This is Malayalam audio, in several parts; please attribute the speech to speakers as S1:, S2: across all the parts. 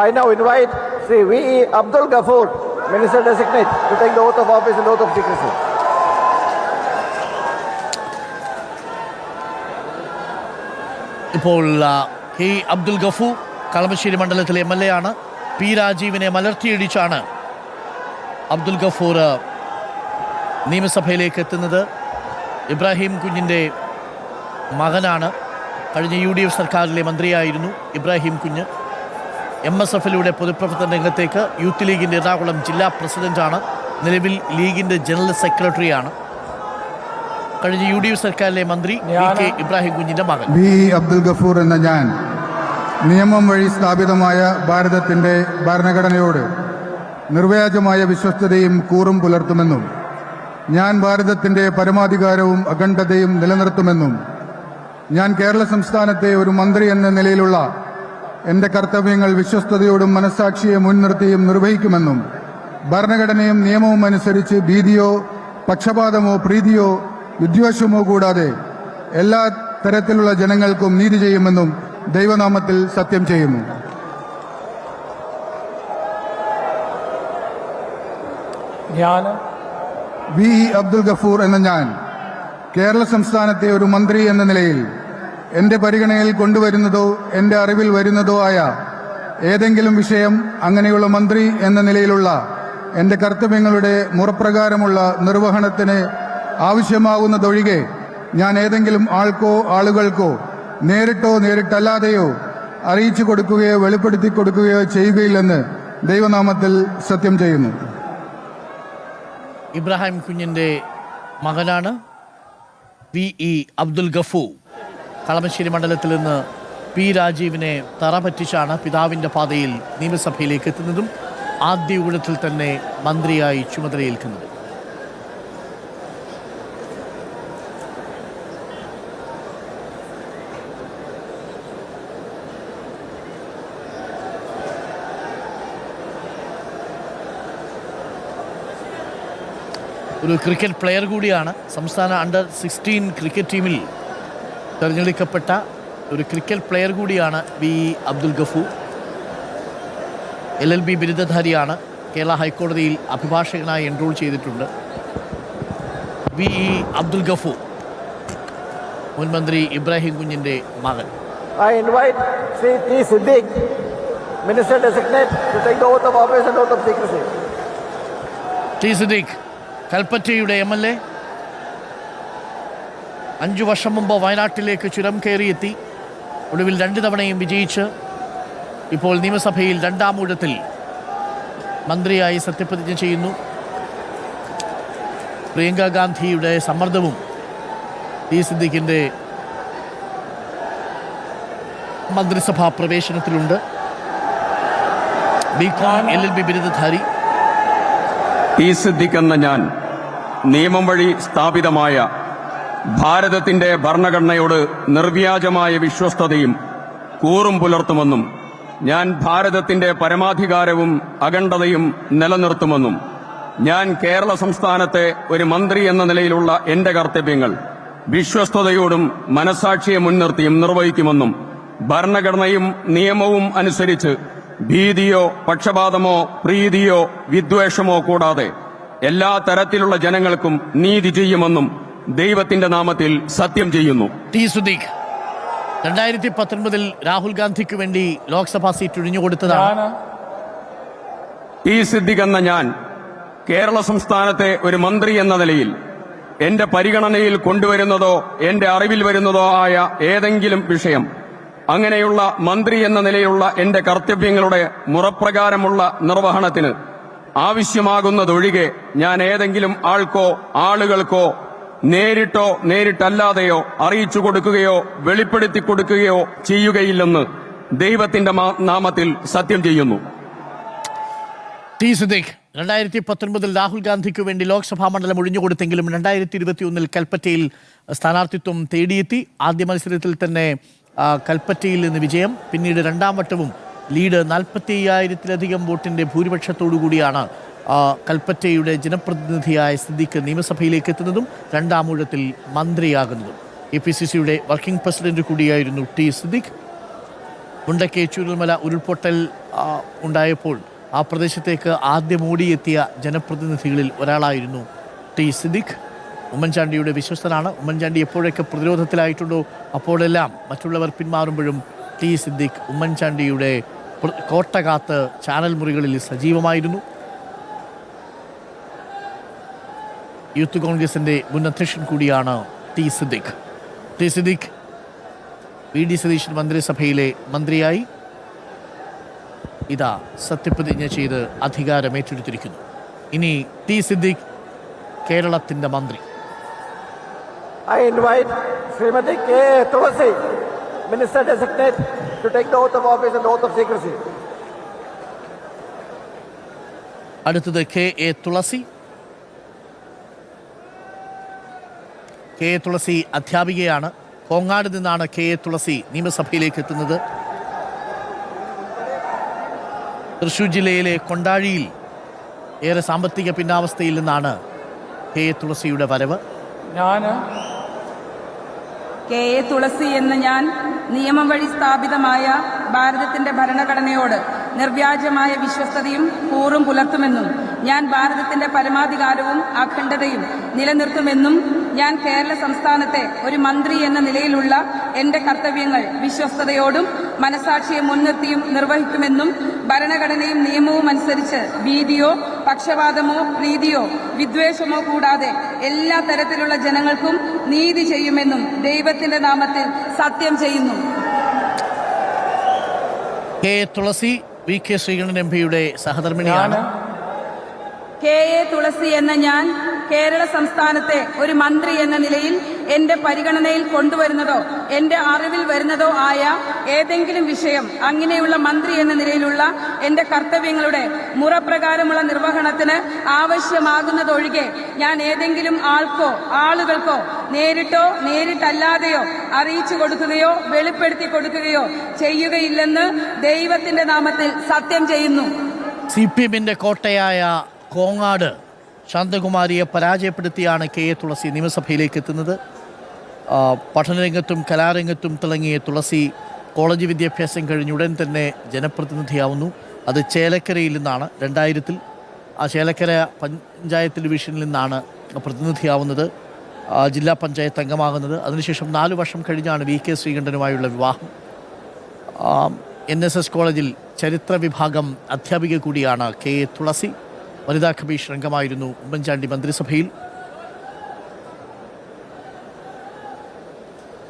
S1: I now invite Sri V.E. Abdul Ghafoor, Minister Designate, to take the oath of office and oath of secrecy.
S2: ഇപ്പോൾ കെ അബ്ദുൽ ഗഫൂർ കളമശ്ശേരി മണ്ഡലത്തിലെ MLA ആണ്. പി രാജീവിനെ മലർത്തിയിടിച്ചാണ് അബ്ദുൽ ഗഫൂർ നിയമസഭയിലേക്ക് എത്തുന്നത്. ഇബ്രാഹിം കുഞ്ഞിൻ്റെ മകനാണ്. കഴിഞ്ഞ UDF സർക്കാരിലെ മന്ത്രിയായിരുന്നു ഇബ്രാഹിം കുഞ്ഞ്. MSFലൂടെ പൊതുപ്രവർത്തന രംഗത്തേക്ക് യൂത്ത് ലീഗിൻ്റെ എറണാകുളം ജില്ലാ പ്രസിഡന്റാണ്. നിലവിൽ ലീഗിൻ്റെ ജനറൽ സെക്രട്ടറിയാണ്. കഴിഞ്ഞ UDF സർക്കാരിലെ മന്ത്രി കെ ഇബ്രാഹിം കുഞ്ഞിൻ്റെ മകൻ.
S3: V. അബ്ദുൽ ഗഫൂർ എന്ന ഞാൻ നിയമം വഴി സ്ഥാപിതമായ ഭാരതത്തിൻ്റെ ഭരണഘടനയോട് നിർവ്യാജമായ വിശ്വസ്തതയും കൂറും പുലർത്തുമെന്നും ഞാൻ ഭാരതത്തിൻ്റെ പരമാധികാരവും അഖണ്ഡതയും നിലനിർത്തുമെന്നും ഞാൻ കേരള സംസ്ഥാനത്തെ ഒരു മന്ത്രി എന്ന നിലയിലുള്ള എൻ്റെ കർത്തവ്യങ്ങൾ വിശ്വസ്തയോടും മനസ്സാക്ഷിയെ മുൻനിർത്തിയും നിർവഹിക്കുമെന്നും ഭരണഘടനയും നിയമവും അനുസരിച്ച് ഭീതിയോ പക്ഷപാതമോ പ്രീതിയോ വിദ്വേഷമോ കൂടാതെ എല്ലാ തരത്തിലുള്ള ജനങ്ങൾക്കും നീതി ചെയ്യുമെന്നും ദൈവനാമത്തിൽ സത്യം ചെയ്യുന്നു.
S1: ഞാൻ
S3: V. അബ്ദുൽ ഗഫൂർ എന്ന ഞാൻ കേരള സംസ്ഥാനത്തെ ഒരു മന്ത്രി എന്ന നിലയിൽ എൻ്റെ പരിഗണനയിൽ കൊണ്ടുവരുന്നതോ എൻ്റെ അറിവിൽ വരുന്നതോ ആയ ഏതെങ്കിലും വിഷയം അങ്ങനെയുള്ള മന്ത്രി എന്ന നിലയിലുള്ള എൻ്റെ കർത്തവ്യങ്ങളുടെ മുറപ്രകാരമുള്ള നിർവഹണത്തിന് ആവശ്യമാകുന്നതൊഴികെ ഞാൻ ഏതെങ്കിലും ആൾക്കോ ആളുകൾക്കോ നേരിട്ടോ നേരിട്ടല്ലാതെയോ അറിയിച്ചു കൊടുക്കുകയോ വെളിപ്പെടുത്തി കൊടുക്കുകയോ ചെയ്യുകയില്ലെന്ന് ദൈവനാമത്തിൽ സത്യം ചെയ്യുന്നു.
S2: ഇബ്രാഹിം കുഞ്ഞിൻ്റെ മകനാണ് V.E. അബ്ദുൽ ഗഫൂർ. കളമശ്ശേരി മണ്ഡലത്തിൽ നിന്ന് പി രാജീവിനെ തറ പറ്റിച്ചാണ് പിതാവിൻ്റെ പാതയിൽ നിയമസഭയിലേക്ക് എത്തുന്നതും ആദ്യ ഊഴത്തിൽ തന്നെ മന്ത്രിയായി ചുമതലയേൽക്കുന്നത്. ഒരു ക്രിക്കറ്റ് പ്ലെയർ കൂടിയാണ്. സംസ്ഥാന അണ്ടർ-16 ക്രിക്കറ്റ് ടീമിൽ തിരഞ്ഞെടുക്കപ്പെട്ട ഒരു ക്രിക്കറ്റ് പ്ലെയർ കൂടിയാണ് V.E. അബ്ദുൽ ഗഫൂർ. LLB ബിരുദധാരിയാണ്. കേരള ഹൈക്കോടതിയിൽ അഭിഭാഷകനായി എൻറോൾ ചെയ്തിട്ടുണ്ട്. V.E. അബ്ദുൽ ഗഫൂർ മുൻമന്ത്രി ഇബ്രാഹിം കുഞ്ഞിൻ്റെ മകൻ.
S1: I invite Sri T. Siddiq, Minister Designate, to take the oath of office and oath of secrecy.
S2: T. Siddique കൽപ്പറ്റയുടെ MLA. 5 വർഷം മുമ്പ് വയനാട്ടിലേക്ക് ചുരം കയറിയെത്തി. ഒടുവിൽ 2 തവണയും വിജയിച്ച് ഇപ്പോൾ നിയമസഭയിൽ 2ാം ഊഴത്തിൽ മന്ത്രിയായി സത്യപ്രതിജ്ഞ ചെയ്യുന്നു. പ്രിയങ്ക ഗാന്ധിയുടെ സമ്മർദ്ദവും T. സിദ്ദീഖിൻ്റെ മന്ത്രിസഭാ പ്രവേശനത്തിലുണ്ട്. B.Com LLB ബിരുദധാരി
S4: T. സിദ്ദിഖ് എന്ന ഞാൻ നിയമം വഴി സ്ഥാപിതമായ ഭാരതത്തിന്റെ ഭരണഘടനയോട് നിർവ്യാജമായ വിശ്വസ്തതയും കൂറും പുലർത്തുമെന്നും ഞാൻ ഭാരതത്തിന്റെ പരമാധികാരവും അഖണ്ഡതയും നിലനിർത്തുമെന്നും ഞാൻ കേരള സംസ്ഥാനത്തെ ഒരു മന്ത്രി എന്ന നിലയിലുള്ള എന്റെ കർത്തവ്യങ്ങൾ വിശ്വസ്തയോടും മനസ്സാക്ഷിയെ മുൻനിർത്തിയും നിർവഹിക്കുമെന്നും ഭരണഘടനയും നിയമവും അനുസരിച്ച് ഭീതിയോ പക്ഷപാതമോ പ്രീതിയോ വിദ്വേഷമോ കൂടാതെ എല്ലാ തരത്തിലുള്ള ജനങ്ങൾക്കും നീതി ചെയ്യുമെന്നും ദൈവത്തിന്റെ നാമത്തിൽ സത്യം ചെയ്യുന്നു.
S2: T. സിദ്ദീഖ് 2019 രാഹുൽ ഗാന്ധിക്ക് വേണ്ടി ലോക്സഭാ സീറ്റ് ഒഴിഞ്ഞുകൊടുത്തതാണ്.
S4: T. സിദ്ദിഖ് എന്ന ഞാൻ കേരള സംസ്ഥാനത്തെ ഒരു മന്ത്രി എന്ന നിലയിൽ എന്റെ പരിഗണനയിൽ കൊണ്ടുവരുന്നതോ എന്റെ അറിവിൽ വരുന്നതോ ആയ ഏതെങ്കിലും വിഷയം അങ്ങനെയുള്ള മന്ത്രി എന്ന നിലയിലുള്ള എന്റെ കർത്തവ്യങ്ങളുടെ മുറപ്രകാരമുള്ള നിർവഹണത്തിന് ആവശ്യമാകുന്നതൊഴികെ ഞാൻ ഏതെങ്കിലും ആൾക്കോ ആളുകൾക്കോ നേരിട്ടോ നേരിട്ടല്ലാതെയോ അറിയിച്ചു കൊടുക്കുകയോ വെളിപ്പെടുത്തി കൊടുക്കുകയോ ചെയ്യുകയില്ലെന്ന് ദൈവത്തിന്റെ നാമത്തിൽ സത്യം ചെയ്യുന്നു.
S2: T. സിദ്ദീഖ് 2019 രാഹുൽ ഗാന്ധിക്ക് വേണ്ടി ലോക്സഭാ മണ്ഡലം ഒഴിഞ്ഞുകൊടുത്തെങ്കിലും 2021 കൽപ്പറ്റയിൽ സ്ഥാനാർത്ഥിത്വം തേടിയെത്തി. ആദ്യ മത്സരത്തിൽ തന്നെ കൽപ്പറ്റയിൽ നിന്ന് വിജയം. പിന്നീട് 2ാം വട്ടവും ലീഡ് 45,000-ലധികം വോട്ടിൻ്റെ ഭൂരിപക്ഷത്തോടുകൂടിയാണ് കൽപ്പറ്റയുടെ ജനപ്രതിനിധിയായ സിദ്ദീഖ് നിയമസഭയിലേക്ക് എത്തുന്നതും 2ാം ഊഴത്തിൽ മന്ത്രിയാകുന്നതും. APCCയുടെ വർക്കിംഗ് പ്രസിഡന്റ് കൂടിയായിരുന്നു T. സിദ്ദീഖ്. മുണ്ടക്കൈ ചൂരൽമല ഉരുൾപൊട്ടൽ ഉണ്ടായപ്പോൾ ആ പ്രദേശത്തേക്ക് ആദ്യം ഓടിയെത്തിയ ജനപ്രതിനിധികളിൽ ഒരാളായിരുന്നു ടി സിദ്ദിഖ്. ഉമ്മൻചാണ്ടിയുടെ വിശ്വസ്തനാണ്. ഉമ്മൻചാണ്ടി എപ്പോഴൊക്കെ പ്രതിരോധത്തിലായിട്ടുണ്ടോ അപ്പോഴെല്ലാം മറ്റുള്ളവർ പിന്മാറുമ്പോഴും ടി സിദ്ദിഖ് ഉമ്മൻചാണ്ടിയുടെ കോട്ട കാത്ത് ചാനൽ മുറികളിൽ സജീവമായിരുന്നു. യൂത്ത് കോൺഗ്രസിൻ്റെ മുൻ അധ്യക്ഷൻ കൂടിയാണ് T Siddique. T Siddique VD. Satheesan മന്ത്രിസഭയിലെ മന്ത്രിയായി ഇതാ സത്യപ്രതിജ്ഞ ചെയ്ത് അധികാരമേറ്റെടുത്തിരിക്കുന്നു. ഇനി ടി സിദ്ദിഖ് കേരളത്തിൻ്റെ മന്ത്രി.
S1: I invite Srimati K. Tulasi, Minister Designate, to take the oath of office and the oath of secrecy.
S2: അടുത്തത് K A Thulasi. K A Thulasi അധ്യാപികയാണ്. കോങ്ങാട് നിന്നാണ് കെ എ തുളസി നിയമസഭയിലേക്ക് എത്തുന്നത്. തൃശ്ശൂർ ജില്ലയിലെ കൊണ്ടാഴിയിൽ ഏറെ സാമ്പത്തിക പിന്നാവസ്ഥയിൽ നിന്നാണ് കെ എ തുളസിയുടെ വരവ്.
S5: കെ എ തുളസി എന്ന ഞാൻ നിയമം വഴി സ്ഥാപിതമായ ഭാരതത്തിന്റെ ഭരണഘടനയോട് നിർവ്യാജമായ വിശ്വസ്തതയും കൂറും പുലർത്തുമെന്നും ഞാൻ ഭാരതത്തിന്റെ പരമാധികാരവും അഖണ്ഡതയും നിലനിർത്തുമെന്നും ഞാൻ കേരള സംസ്ഥാനത്തെ ഒരു മന്ത്രി എന്ന നിലയിലുള്ള എന്റെ കർത്തവ്യങ്ങൾ വിശ്വസ്തയോടും മനസാക്ഷിയെ മുൻനിർത്തിയും നിർവഹിക്കുമെന്നും ഭരണഘടനയും നിയമവും അനുസരിച്ച് ഭീതിയോ പക്ഷപാതമോ പ്രീതിയോ വിദ്വേഷമോ കൂടാതെ എല്ലാ തരത്തിലുള്ള ജനങ്ങൾക്കും നീതി ചെയ്യുമെന്നും ദൈവത്തിന്റെ നാമത്തിൽ സത്യം ചെയ്യുന്നു.
S2: K A Thulasi V K Sreekandan എംപിയുടെ സഹധർമ്മിണിയാണ്.
S5: കെ എ തുളസി എന്ന ഞാൻ കേരള സംസ്ഥാനത്തെ ഒരു മന്ത്രി എന്ന നിലയിൽ എന്റെ പരിഗണനയിൽ കൊണ്ടുവരുന്നതോ എന്റെ അറിവിൽ വരുന്നതോ ആയ ഏതെങ്കിലും വിഷയം അങ്ങനെയുള്ള മന്ത്രി എന്ന നിലയിലുള്ള എന്റെ കർത്തവ്യങ്ങളുടെ മുറപ്രകാരമുള്ള നിർവഹണത്തിന് ആവശ്യമാകുന്നതൊഴികെ ഞാൻ ഏതെങ്കിലും ആൾക്കോ ആളുകൾക്കോ നേരിട്ടോ നേരിട്ടല്ലാതെയോ അറിയിച്ചു കൊടുക്കുകയോ വെളിപ്പെടുത്തി കൊടുക്കുകയോ ചെയ്യുകയില്ലെന്ന് ദൈവത്തിന്റെ നാമത്തിൽ സത്യം ചെയ്യുന്നു.
S2: CPM-ന്റെ കോട്ടയായ കോങ്ങാട് ശാന്തകുമാരിയെ പരാജയപ്പെടുത്തിയാണ് കെ എ തുളസി നിയമസഭയിലേക്ക് എത്തുന്നത്. പഠനരംഗത്തും കലാരംഗത്തും തിളങ്ങിയ തുളസി കോളേജ് വിദ്യാഭ്യാസം കഴിഞ്ഞ ഉടൻ തന്നെ ജനപ്രതിനിധിയാവുന്നു. അത് ചേലക്കരയിൽ നിന്നാണ്. 2000-ൽ ആ ചേലക്കര പഞ്ചായത്ത് ഡിവിഷനിൽ നിന്നാണ് പ്രതിനിധിയാവുന്നത്, ജില്ലാ പഞ്ചായത്ത് അംഗമാകുന്നത്. അതിനുശേഷം 4 വർഷം കഴിഞ്ഞാണ് വി കെ ശ്രീകണ്ഠനുമായുള്ള വിവാഹം. NSS കോളേജിൽ ചരിത്ര വിഭാഗം അധ്യാപിക കൂടിയാണ് കെ എ തുളസി. വനിതാ കമ്മീഷൻ അംഗമായിരുന്നു ഉമ്മൻചാണ്ടി മന്ത്രിസഭയിൽ.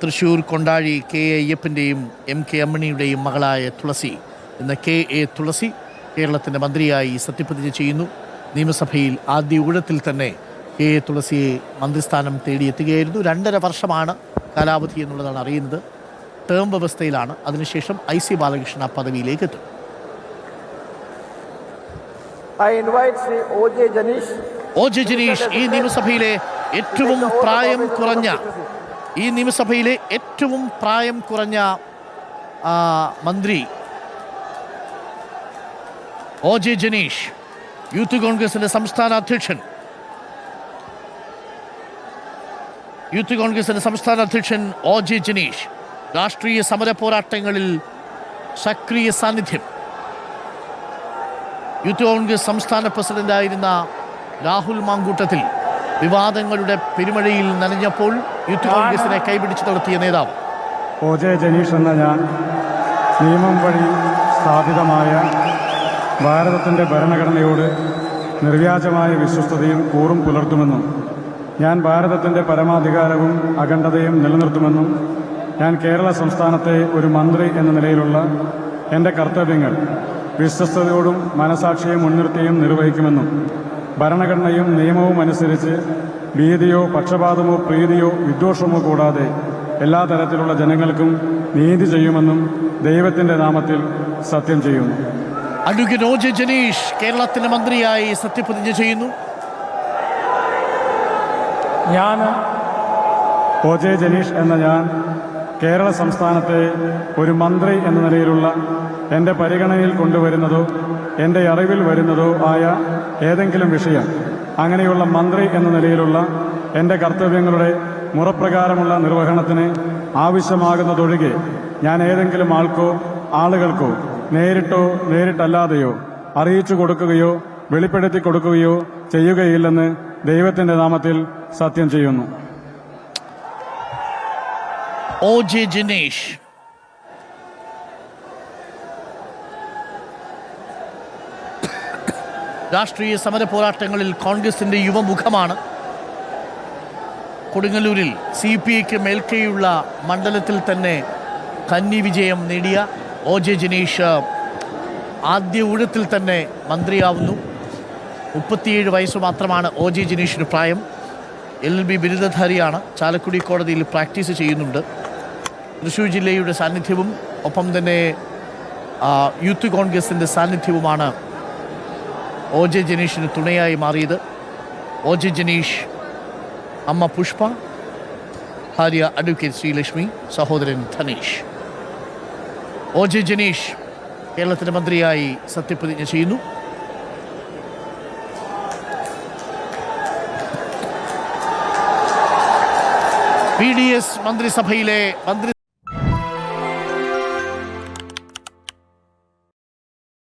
S2: തൃശ്ശൂർ കൊണ്ടാഴി കെ എ അയ്യപ്പൻ്റെയും MK അമ്മണിയുടെയും മകളായ തുളസി എന്ന കെ എ തുളസി കേരളത്തിൻ്റെ മന്ത്രിയായി സത്യപ്രതിജ്ഞ ചെയ്യുന്നു. നിയമസഭയിൽ ആദ്യ ഊഴത്തിൽ തന്നെ കെ എ തുളസിയെ മന്ത്രിസ്ഥാനം തേടിയെത്തുകയായിരുന്നു. 2.5 വർഷമാണ് കാലാവധി എന്നുള്ളതാണ് അറിയുന്നത്. ടേം വ്യവസ്ഥയിലാണ്. അതിനുശേഷം IC ബാലകൃഷ്ണൻ ആ പദവിയിലേക്ക് എത്തും.
S1: I invite Sri O.J. Janish.
S2: O.J. Janeesh ഈ നിയമസഭയിലെ ഏറ്റവും പ്രായം കുറഞ്ഞ മന്ത്രി O.J. ജനീഷ്, യൂത്ത് കോൺഗ്രസിന്റെ സംസ്ഥാന അധ്യക്ഷൻ. O.J. ജനീഷ് രാഷ്ട്രീയ സമര പോരാട്ടങ്ങളിൽ സക്രിയ സാന്നിധ്യം. യൂത്ത് കോൺഗ്രസ് സംസ്ഥാന പ്രസിഡന്റായിരുന്ന രാഹുൽ മാങ്കൂട്ടത്തിൽ വിവാദങ്ങളുടെ പെരുമഴയിൽ നനഞ്ഞപ്പോൾ യൂത്ത് കോൺഗ്രസിനെ കൈപിടിച്ചു നടത്തിയ നേതാവ്.
S6: O.J. ജനീഷ് എന്ന ഞാൻ നിയമം വഴി സ്ഥാപിതമായ ഭാരതത്തിൻ്റെ ഭരണഘടനയോട് നിർവ്യാജമായ വിശ്വസ്തതയും കൂറും പുലർത്തുമെന്നും ഞാൻ ഭാരതത്തിൻ്റെ പരമാധികാരവും അഖണ്ഡതയും നിലനിർത്തുമെന്നും ഞാൻ കേരള സംസ്ഥാനത്തെ ഒരു മന്ത്രി എന്ന നിലയിലുള്ള എൻ്റെ കർത്തവ്യങ്ങൾ വിശ്വസ്തയോടും മനസാക്ഷിയെ മുൻനിർത്തിയും നിർവഹിക്കുമെന്നും ഭരണഘടനയും നിയമവും അനുസരിച്ച് ഭീതിയോ പക്ഷപാതമോ പ്രീതിയോ വിദ്വേഷമോ കൂടാതെ എല്ലാ തരത്തിലുള്ള ജനങ്ങൾക്കും നീതി ചെയ്യുമെന്നും ദൈവത്തിൻ്റെ നാമത്തിൽ സത്യം ചെയ്യുന്നു.
S2: Advocate O.J. ജനീഷ് കേരളത്തിൻ്റെ മന്ത്രിയായി സത്യപ്രതിജ്ഞ ചെയ്യുന്നു.
S6: O.J. ജനീഷ് എന്ന ഞാൻ കേരള സംസ്ഥാനത്തെ ഒരു മന്ത്രി എന്ന നിലയിലുള്ള എൻ്റെ പരിഗണനയിൽ കൊണ്ടുവരുന്നതോ എൻ്റെ അറിവിൽ വരുന്നതോ ആയ ഏതെങ്കിലും വിഷയം അങ്ങനെയുള്ള മന്ത്രി എന്ന നിലയിലുള്ള എൻ്റെ കർത്തവ്യങ്ങളുടെ മുറപ്രകാരമുള്ള നിർവഹണത്തിന് ആവശ്യമാകുന്നതൊഴികെ ഞാൻ ഏതെങ്കിലും ആൾക്കോ ആളുകൾക്കോ നേരിട്ടോ നേരിട്ടല്ലാതെയോ അറിയിച്ചു കൊടുക്കുകയോ വെളിപ്പെടുത്തി കൊടുക്കുകയോ ചെയ്യുകയില്ലെന്ന് ദൈവത്തിന്റെ നാമത്തിൽ സത്യം ചെയ്യുന്നു.
S2: OJ ജിനേഷ്. രാഷ്ട്രീയ സമര പോരാട്ടങ്ങളിൽ കോൺഗ്രസിന്റെ യുവമുഖമാണ്. കൊടുങ്ങല്ലൂരിൽ CPIക്ക് മേൽക്കൈയുള്ള മണ്ഡലത്തിൽ തന്നെ കന്നി വിജയം നേടിയ OJ ജിനേഷ് ആദ്യ ഊഴത്തിൽ തന്നെ മന്ത്രിയാവുന്നു. 37 വയസ്സ് മാത്രമാണ് OJ ജിനേഷിന് പ്രായം. LLB ബിരുദധാരിയാണ്. ചാലക്കുടി കോടതിയിൽ പ്രാക്ടീസ് ചെയ്യുന്നുണ്ട്. തൃശ്ശൂർ ജില്ലയുടെ സാന്നിധ്യവും ഒപ്പം തന്നെ യൂത്ത് കോൺഗ്രസിൻ്റെ സാന്നിധ്യവുമാണ് OJ ജിനേഷിന് തുണയായി മാറിയത്. OJ ജിനേഷ്, അമ്മ പുഷ്പ, ഭാര്യ അഡ്വക്കേറ്റ് ശ്രീലക്ഷ്മി, സഹോദരൻ ധനേഷ്. OJ ജിനേഷ് കേരളത്തിൻ്റെ മന്ത്രിയായി സത്യപ്രതിജ്ഞ ചെയ്യുന്നു. PDS മന്ത്രിസഭയിലെ മന്ത്രി